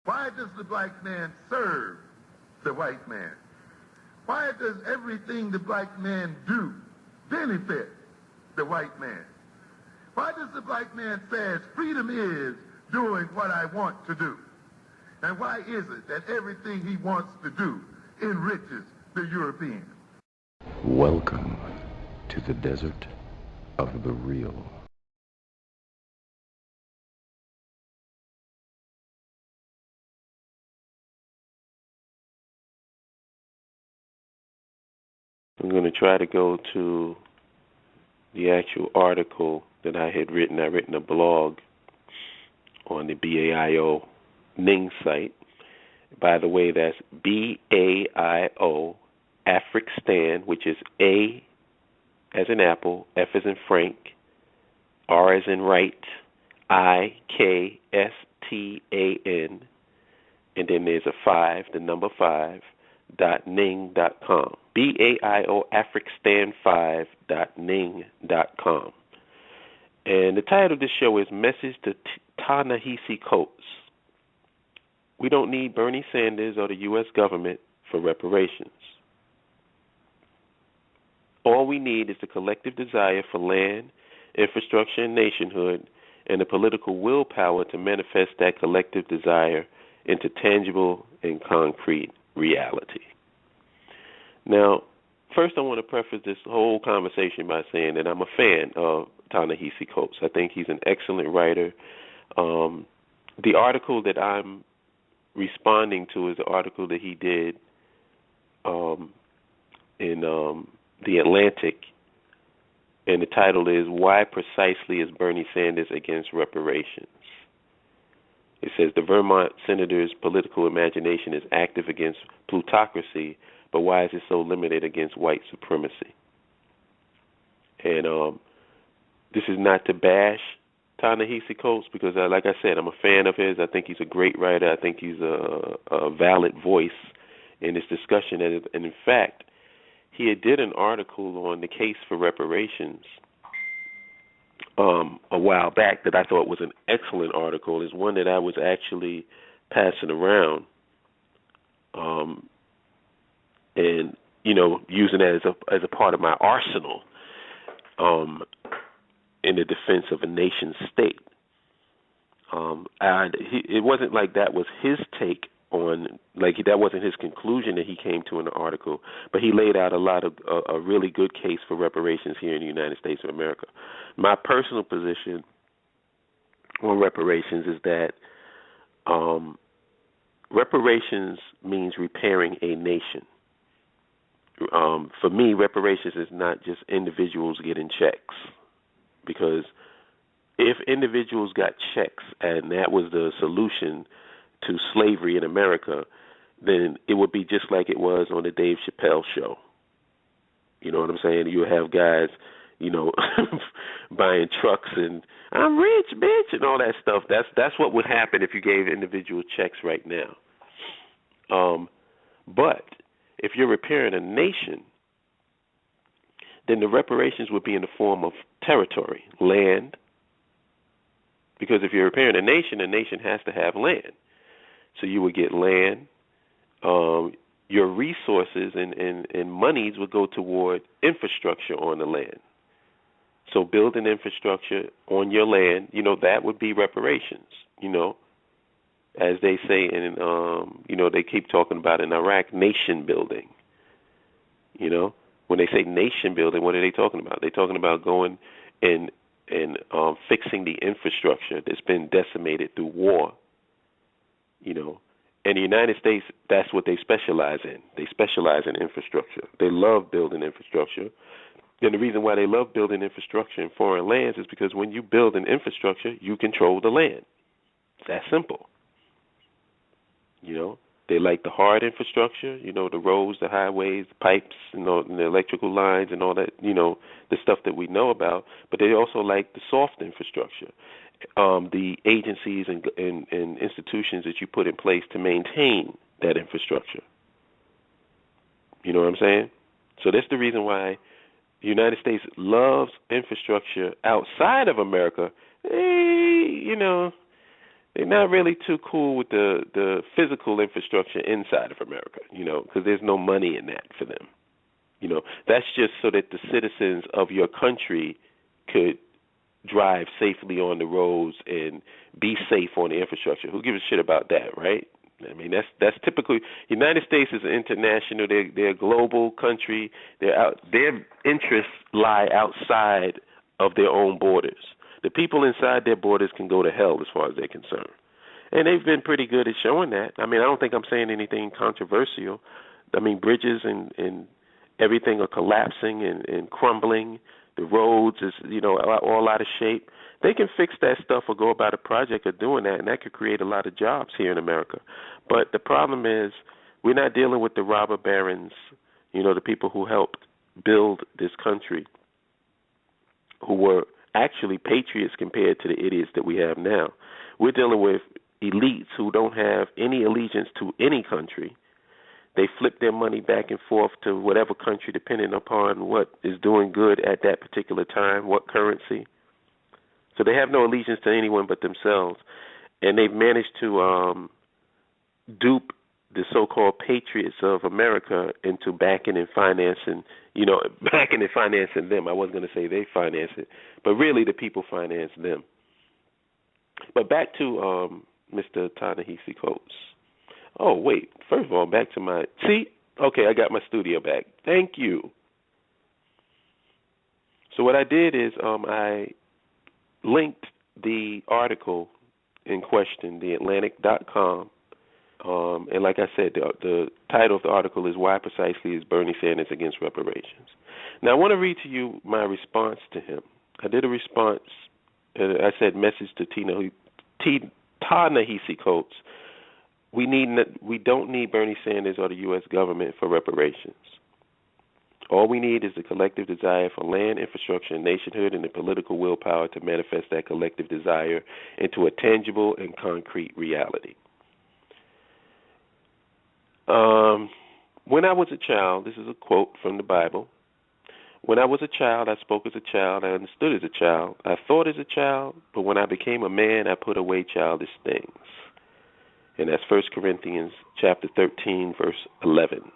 Why does the black man serve the white man? Why does everything the black man do benefit the white man? Why does the black man say freedom is doing what I want to do? And why is it that everything he wants to do enriches the European? Welcome to the desert of the real. I'm going to try to go to the actual article that I had written. I've written a blog on the BAIO Ning site. By the way, that's BAIO Afrikstan, which is A as in apple, F as in Frank, R as in right, IKSTAN, and then there's a 5, the number 5, .ning.com. BAIO Afrikstan5.ning.com. And the title of this show is Message to Ta-Nehisi Coates. We don't need Bernie Sanders or the U.S. government for reparations. All we need is the collective desire for land, infrastructure, and nationhood, and the political willpower to manifest that collective desire into tangible and concrete reality. Now, first I want to preface this whole conversation by saying that I'm a fan of Ta-Nehisi Coates. I think he's an excellent writer. The article that I'm responding to is the article that he did in The Atlantic, and the title is Why Precisely is Bernie Sanders Against Reparations? It says the Vermont senator's political imagination is active against plutocracy, but why is it so limited against white supremacy? And this is not to bash Ta-Nehisi Coates because, like I said, I'm a fan of his. I think he's a great writer. I think he's a valid voice in this discussion. And in fact, he did an article on the case for reparations a while back that I thought was an excellent article. It's one that I was actually passing around and, you know, using it as a part of my arsenal in the defense of a nation state. It wasn't like that was his take on, like that wasn't his conclusion that he came to in the article, but he laid out a really good case for reparations here in the United States of America. My personal position on reparations is that reparations means repairing a nation. For me, reparations is not just individuals getting checks, because if individuals got checks and that was the solution to slavery in America, then it would be just like it was on the Dave Chappelle show. You know what I'm saying? You have guys, you know, buying trucks and I'm rich, bitch, and all that stuff. That's what would happen if you gave individual checks right now. But if you're repairing a nation, then the reparations would be in the form of territory, land. Because if you're repairing a nation has to have land. So you would get land. Your resources and monies would go toward infrastructure on the land. So building infrastructure on your land, you know, that would be reparations, you know. As they say in, you know, they keep talking about in Iraq, nation building. You know, when they say nation building, what are they talking about? They're talking about going and fixing the infrastructure that's been decimated through war. You know, in the United States, that's what they specialize in. They specialize in infrastructure. They love building infrastructure. And the reason why they love building infrastructure in foreign lands is because when you build an infrastructure, you control the land. It's that simple. You know, they like the hard infrastructure, you know, the roads, the highways, the pipes, you know, and the electrical lines and all that, you know, the stuff that we know about. But they also like the soft infrastructure, the agencies and institutions that you put in place to maintain that infrastructure. You know what I'm saying? So that's the reason why the United States loves infrastructure outside of America. You know, they're not really too cool with the physical infrastructure inside of America, because there's no money in that for them. That's just so that the citizens of your country could drive safely on the roads and be safe on the infrastructure. Who gives a shit about that, right? I mean, that's typically, United States is international. They're a global country. Their interests lie outside of their own borders. The people inside their borders can go to hell as far as they're concerned. And they've been pretty good at showing that. I mean, I don't think I'm saying anything controversial. I mean, bridges and everything are collapsing and crumbling. The roads is, all out of shape. They can fix that stuff or go about a project of doing that, and that could create a lot of jobs here in America. But the problem is we're not dealing with the robber barons, the people who helped build this country, who were actually patriots compared to the idiots that we have now. We're dealing with elites who don't have any allegiance to any country. They flip their money back and forth to whatever country, depending upon what is doing good at that particular time, what currency. So they have no allegiance to anyone but themselves. And they've managed to dupe the so-called patriots of America into backing and financing, them. I wasn't going to say they finance it, but really the people finance them. But back to Mr. Ta-Nehisi Coates. Oh, wait. First of all, back to I got my studio back. Thank you. So what I did is I linked the article in question, theatlantic.com. And like I said, the title of the article is Why Precisely is Bernie Sanders Against Reparations? Now, I want to read to you my response to him. I did a response. I said, message to Ta-Nehisi Coates. We don't need Bernie Sanders or the U.S. government for reparations. All we need is the collective desire for land, infrastructure, and nationhood, and the political willpower to manifest that collective desire into a tangible and concrete reality. When I was a child, this is a quote from the Bible. When I was a child, I spoke as a child, I understood as a child, I thought as a child, but when I became a man, I put away childish things. And that's 1 Corinthians chapter 13, verse 11.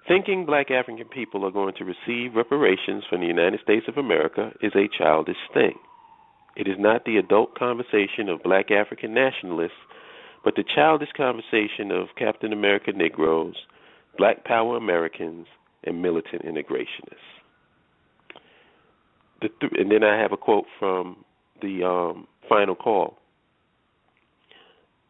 Thinking black African people are going to receive reparations from the United States of America is a childish thing. It is not the adult conversation of black African nationalists, but the childish conversation of Captain America Negroes, Black Power Americans, and militant integrationists. And then I have a quote from the final call.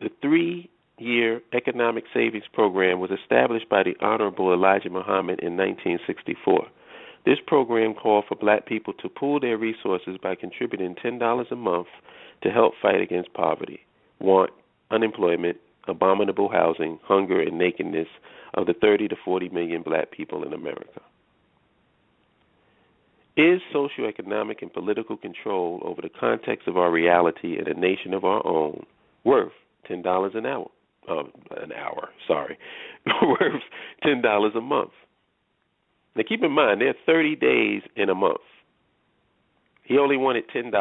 The 3-year economic savings program was established by the Honorable Elijah Muhammad in 1964. This program called for black people to pool their resources by contributing $10 a month to help fight against poverty, want, unemployment, abominable housing, hunger, and nakedness of the 30 to 40 million black people in America. Is socioeconomic and political control over the context of our reality in a nation of our own worth $10 an hour? Worth $10 a month. Now keep in mind, there are 30 days in a month. He only wanted $10.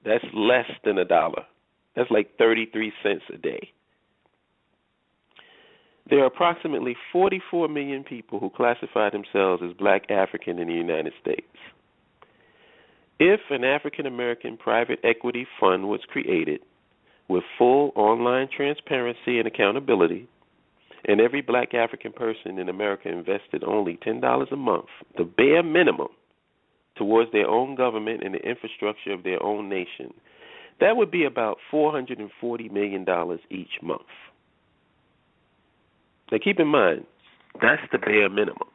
That's less than $1. That's like 33 cents a day. There are approximately 44 million people who classify themselves as black African in the United States. If an African-American private equity fund was created with full online transparency and accountability, and every black African person in America invested only $10 a month, the bare minimum, towards their own government and the infrastructure of their own nation, that would be about $440 million each month. Now keep in mind, that's the bare minimum.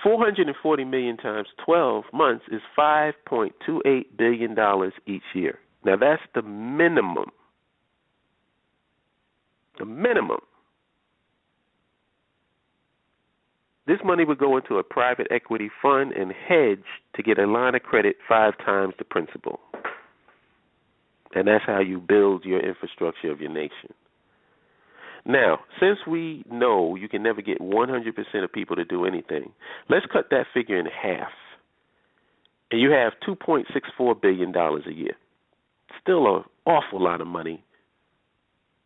440 million times 12 months is $5.28 billion each year. Now that's the minimum. The minimum. This money would go into a private equity fund and hedge to get a line of credit 5 times the principal. And that's how you build your infrastructure of your nation. Now, since we know you can never get 100% of people to do anything, let's cut that figure in half. And you have $2.64 billion a year. still an awful lot of money.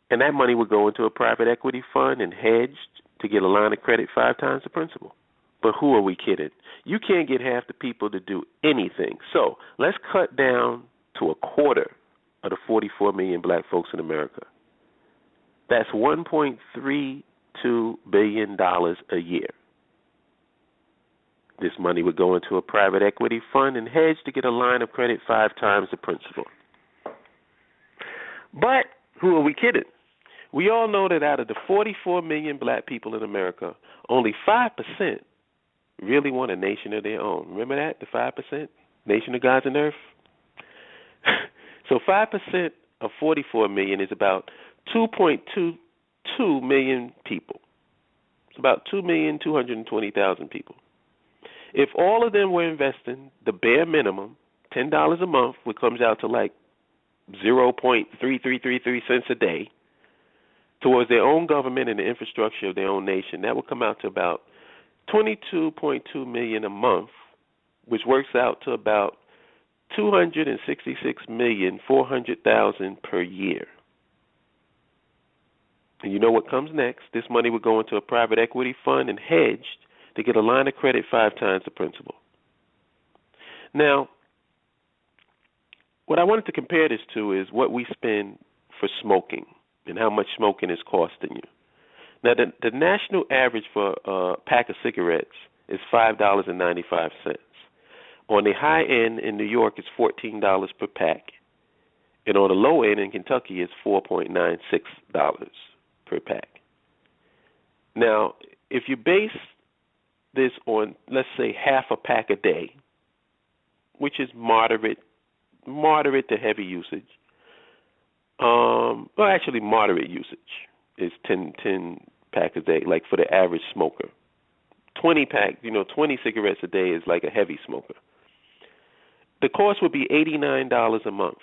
And that money would go into a private equity fund and hedged to get a line of credit 5 times the principal. But who are we kidding? You can't get half the people to do anything. So let's cut down to a quarter of the 44 million black folks in America. That's $1.32 billion a year. This money would go into a private equity fund and hedge to get a line of credit 5 times the principal. But who are we kidding? We all know that out of the 44 million black people in America, only 5% really want a nation of their own. Remember that, the 5%? Nation of gods and earth? So 5% of 44 million is about 2.22 million people. It's about 2,220,000 people. If all of them were investing the bare minimum, $10 a month, which comes out to like 0.3333 cents a day, towards their own government and the infrastructure of their own nation, that would come out to about $22.2 million a month, which works out to about $266,400,000 per year. And you know what comes next? This money would go into a private equity fund and hedged to get a line of credit 5 times the principal. Now, what I wanted to compare this to is what we spend for smoking and how much smoking is costing you. Now, the national average for a pack of cigarettes is $5.95. On the high end in New York, it's $14 per pack. And on the low end in Kentucky, it's $4.96 per pack. Now, if you base this on, let's say, half a pack a day, which is moderate to heavy usage, well, actually moderate usage is 10 pack a day, like for the average smoker. 20 cigarettes a day is like a heavy smoker. The cost would be $89 a month.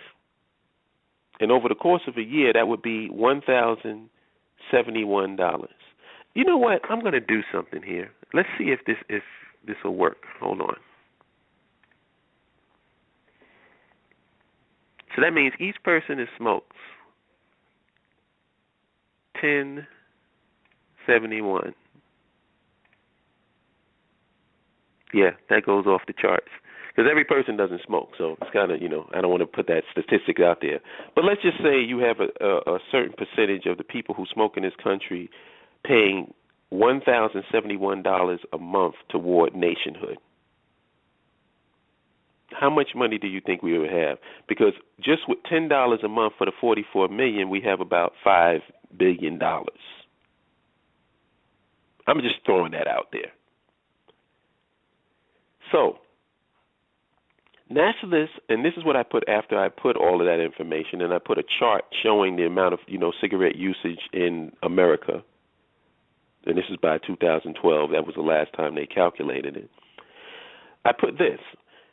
And over the course of a year, that would be $1,071. You know what? I'm going to do something here. Let's see if this will work. Hold on. So that means each person that smokes $10.71. Yeah, that goes off the charts. Because every person doesn't smoke, so it's kind of, I don't want to put that statistic out there. But let's just say you have a certain percentage of the people who smoke in this country paying $1,071 a month toward nationhood. How much money do you think we would have? Because just with $10 a month for the 44 million, we have about $5 billion. I'm just throwing that out there. So, Nationalists, and this is what I put after I put all of that information, and I put a chart showing the amount of, cigarette usage in America. And this is by 2012. That was the last time they calculated it. I put this.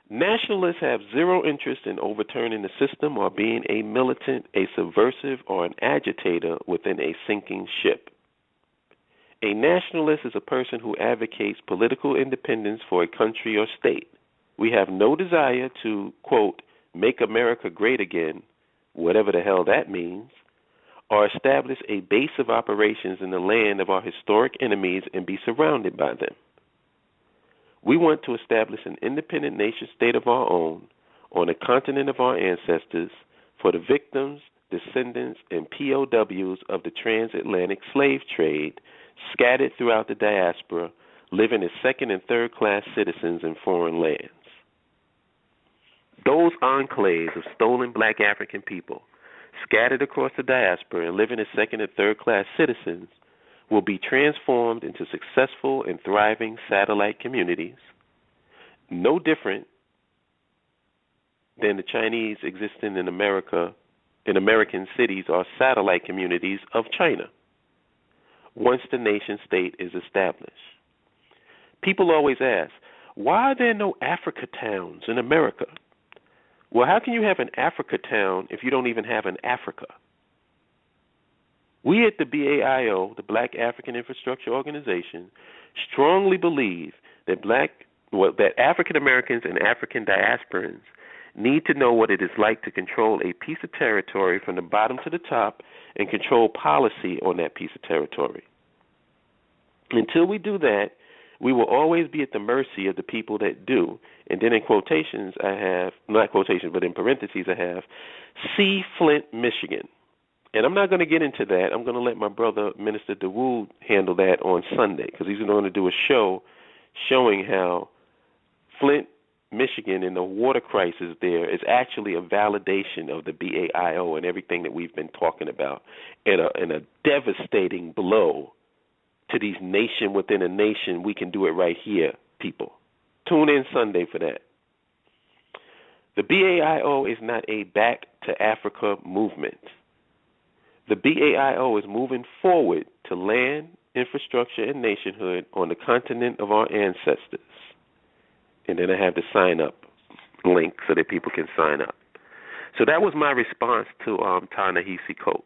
Nationalists have zero interest in overturning the system or being a militant, a subversive, or an agitator within a sinking ship. A nationalist is a person who advocates political independence for a country or state. We have no desire to, quote, make America great again, whatever the hell that means, or establish a base of operations in the land of our historic enemies and be surrounded by them. We want to establish an independent nation state of our own on the continent of our ancestors for the victims, descendants, and POWs of the transatlantic slave trade scattered throughout the diaspora, living as second and third class citizens in foreign lands. Those enclaves of stolen black African people scattered across the diaspora and living as second and third class citizens will be transformed into successful and thriving satellite communities, no different than the Chinese existing in America, in American cities are satellite communities of China, once the nation state is established. People always ask, why are there no Africa towns in America? Well, how can you have an Africa town if you don't even have an Africa? We at the BAIO, the Black African Infrastructure Organization, strongly believe that African Americans and African diasporans need to know what it is like to control a piece of territory from the bottom to the top and control policy on that piece of territory. Until we do that, we will always be at the mercy of the people that do. And then in quotations I have, not quotations, but in parentheses I have, see Flint, Michigan. And I'm not going to get into that. I'm going to let my brother, Minister DeWood, handle that on Sunday, because he's going to do a show showing how Flint, Michigan, and the water crisis there is actually a validation of the BAIO and everything that we've been talking about, and a devastating blow to these nation within a nation. We can do it right here, people. Tune in Sunday for that. The BAIO is not a back to Africa movement. The BAIO is moving forward to land, infrastructure, and nationhood on the continent of our ancestors. And then I have the sign up link so that people can sign up. So that was my response to Ta-Nehisi Coates.